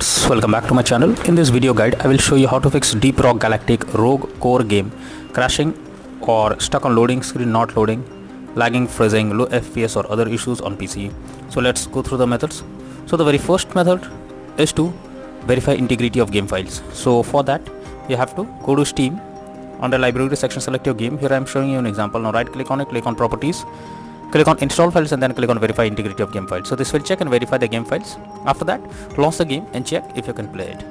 Welcome back to my channel. In this video guide I will show you how to fix Deep Rock Galactic rogue core game crashing or stuck on loading screen not loading, lagging, freezing, low FPS or other issues on PC. So let's go through the methods. So the very first method is to verify integrity of game files. So for that you have to go to Steam, under library section select your game. Here I am showing you an example. Now right click on it, click on properties, click on install files and then click on verify integrity of game files. So this will check and verify the game files. After that launch the game and check if you can play it.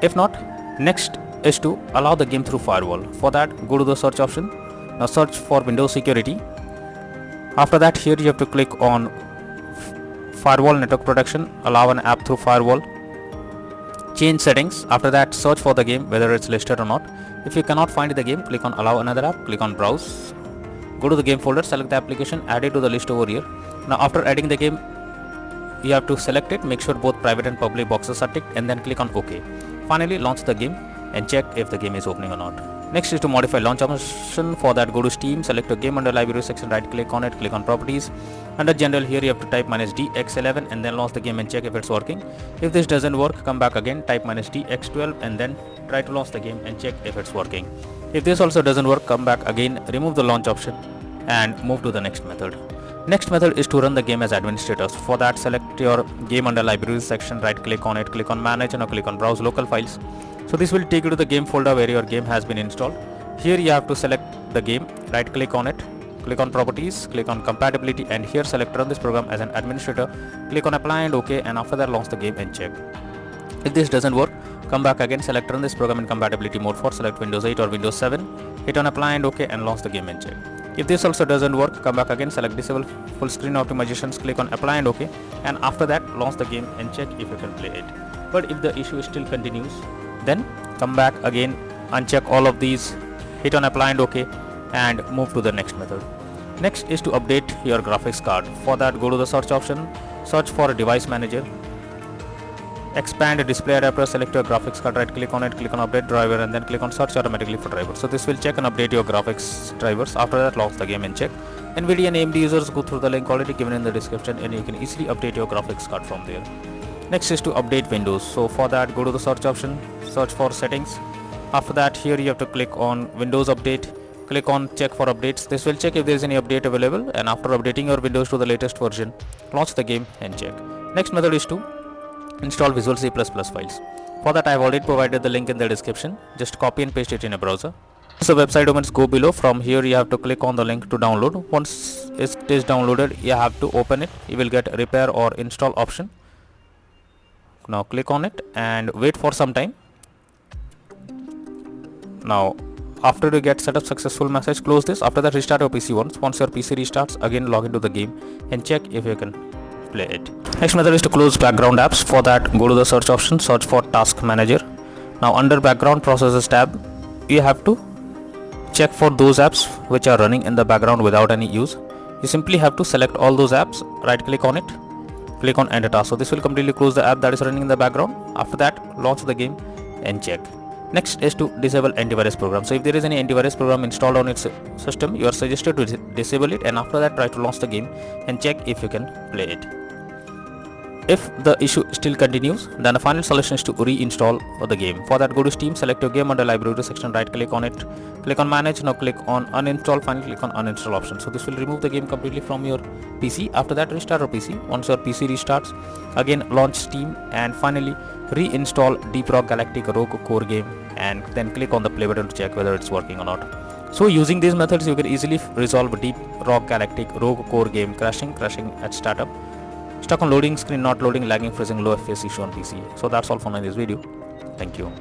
If not, next is to allow the game through firewall. For that go to the search option. Now search for Windows security. After that here you have to click on firewall network protection, allow an app through firewall, change settings. After that search for the game whether it's listed or not. If you cannot find the game, click on allow another app, click on browse, go to the game folder, select the application, add it to the list over here. Now after adding the game you have to select it, make sure both private and public boxes are ticked and then click on OK. Finally launch the game and check if the game is opening or not. Next is to modify launch option. For that go to Steam, select your game, under library section right click on it, click on properties. Under general here you have to type -dx11 and then launch the game and check if it's working. If this doesn't work, come back again, type -dx12 and then try to launch the game and check if it's working. If this also doesn't work, come back again, remove the launch option and move to the next method. Next method is to run the game as administrators. For that select your game, under libraries section right click on it, click on manage and now click on browse local files. So this will take you to the game folder where your game has been installed. Here you have to select the game, right click on it, click on properties, click on compatibility and here select run this program as an administrator, click on apply and OK and after that launch the game and check. If this doesn't work, come back again, select run this program in compatibility mode. For select Windows 8 or Windows 7, hit on apply and OK and launch the game and check. If this also doesn't work, come back again, select disable full screen optimizations, click on apply and OK and after that launch the game and check if you can play it. But if the issue still continues, then come back again, uncheck all of these, hit on apply and OK and move to the next method. Next is to update your graphics card. For that go to the search option, search for device manager, expand display adapter, select your graphics card, right click on it, click on update driver and then click on search automatically for drivers. So this will check and update your graphics drivers. After that launch the game and check. NVIDIA and AMD users go through the link already given in the description and you can easily update your graphics card from there. Next is to update Windows. So for that go to the search option, search for settings. After that here you have to click on Windows update, click on check for updates. This will check if there is any update available and after updating your Windows to the latest version, launch the game and check. Next method is to install Visual C++ files. For that I have already provided the link in the description. Just copy and paste it in a browser. So website domains go below. From here you have to click on the link to download. Once it is downloaded you have to open it. You will get repair or install option. Now click on it and wait for some time. Now after you get setup successful message, close this. After that restart your PC once. Once your PC restarts, again log into the game and check if you can play it. Next method is to close background apps. For that go to the search option, search for task manager. Now under background processes tab you have to check for those apps which are running in the background without any use. You simply have to select all those apps, right click on it, click on enter task. So this will completely close the app that is running in the background. After that launch the game and check. Next is to disable antivirus program. So if there is any antivirus program installed on its system, you are suggested to disable it and after that try to launch the game and check if you can play it. If the issue still continues, then the final solution is to reinstall the game. For that go to Steam, select your game, under library section right click on it, click on manage, now click on uninstall, finally click on uninstall option. So this will remove the game completely from your PC. After that restart your PC. Once your PC restarts, again launch Steam and finally reinstall Deep Rock Galactic rogue core game and then click on the play button to check whether it's working or not. So using these methods you can easily resolve Deep Rock Galactic rogue core game crashing at startup, stuck on loading screen not loading, lagging, freezing, low FPS issue on PC. So that's all for this video. Thank you.